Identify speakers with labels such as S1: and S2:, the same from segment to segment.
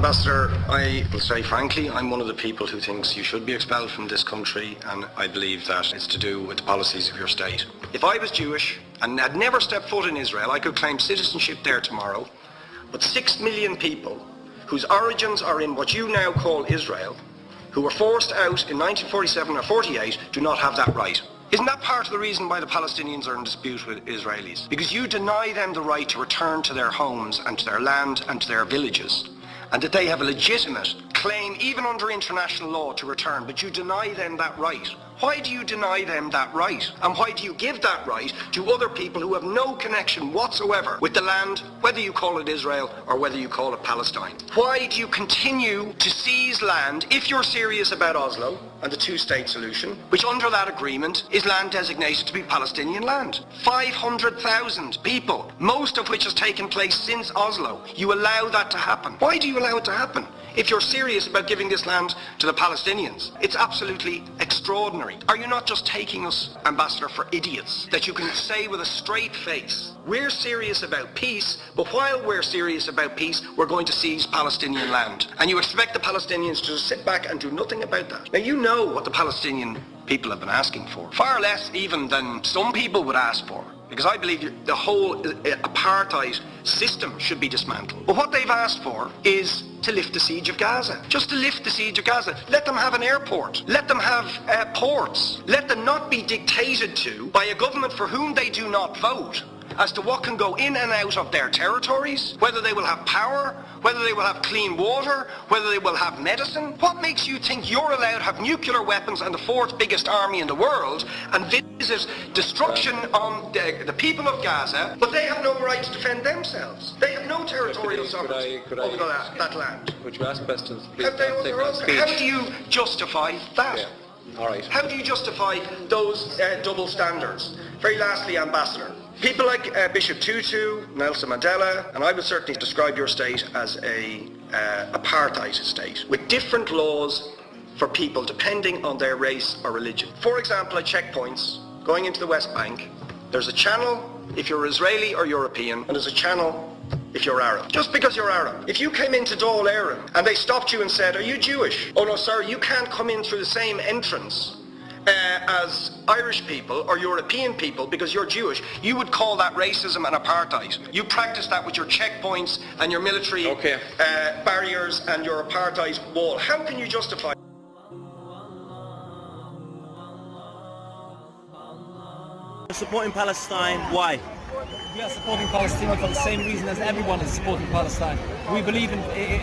S1: Ambassador, I will say frankly, I'm one of the people who thinks you should be expelled from this country, and I believe that it's to do with the policies of your state. If I was Jewish and had never stepped foot in Israel, I could claim citizenship there tomorrow, but 6 million people whose origins are in what you now call Israel, who were forced out in 1947 or 48, do not have that right. Isn't that part of the reason why the Palestinians are in dispute with Israelis? Because you deny them the right to return to their homes and to their land and to their villages, and that they have a legitimate claim, even under international law, to return, but you deny them that right. Why do you deny them that right? And why do you give that right to other people who have no connection whatsoever with the land, whether you call it Israel or whether you call it Palestine? Why do you continue to seize land, if you're serious about Oslo and the two-state solution, which under that agreement is land designated to be Palestinian land? 500,000 people, most of which has taken place since Oslo. You allow that to happen. Why do you allow it to happen? If you're serious about giving this land to the Palestinians, it's absolutely extraordinary. Are you not just taking us, Ambassador, for idiots? That you can say with a straight face, we're serious about peace, but while we're serious about peace, we're going to seize Palestinian land. And you expect the Palestinians to just sit back and do nothing about that. Now you know what the Palestinian people have been asking for. Far less even than some people would ask for. Because I believe the whole apartheid system should be dismantled. But what they've asked for is to lift the siege of Gaza. Just to lift the siege of Gaza. Let them have an airport. Let them have ports. Let them not be dictated to by a government for whom they do not vote as to what can go in and out of their territories, whether they will have power, whether they will have clean water, whether they will have medicine. What makes you think you're allowed to have nuclear weapons and the fourth biggest army in the world and visit destruction on the people of Gaza, but they have no right to defend themselves? They have no territorial sovereignty over that land.
S2: Would you ask questions, please?
S1: How do you justify that?
S2: Yeah. All right.
S1: How do you justify those double standards? Very lastly, Ambassador, people like Bishop Tutu, Nelson Mandela, and I would certainly describe your state as a apartheid state with different laws for people depending on their race or religion. For example, at checkpoints going into the West Bank, there's a channel if you're Israeli or European, and there's a channel if you're Arab. Just because you're Arab. If you came into Dáil Éireann and they stopped you and said, "Are you Jewish?" "Oh no, sir, you can't come in through the same entrance as Irish people or European people because you're Jewish," you would call that racism and apartheid. You practice that with your checkpoints and your military barriers and your apartheid wall. How can you justify?
S3: Supporting Palestine, why?
S4: We are supporting Palestine for the same reason as everyone is supporting Palestine. We believe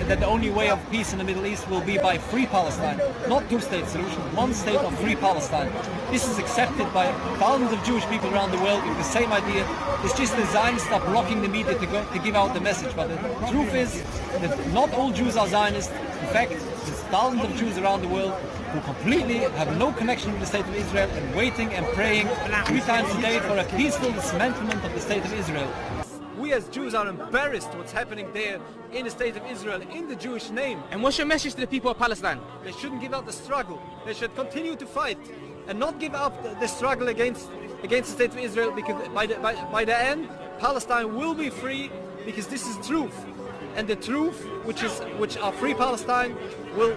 S4: that the only way of peace in the Middle East will be by free Palestine, not two-state solution, one state of free Palestine. This is accepted by thousands of Jewish people around the world with the same idea. It's just the Zionists are blocking the media to give out the message. But the truth is that not all Jews are Zionists. In fact, there's thousands of Jews around the world who completely have no connection with the state of Israel and waiting and praying 3 times a day for a peaceful dismantlement of the state of Israel. We as Jews are embarrassed what's happening there in the state of Israel, in the Jewish name.
S5: And what's your message to the people of Palestine?
S4: They shouldn't give up the struggle. They should continue to fight and not give up the struggle against the state of Israel, because by the end, Palestine will be free, because this is truth. And the truth, which are free Palestine, will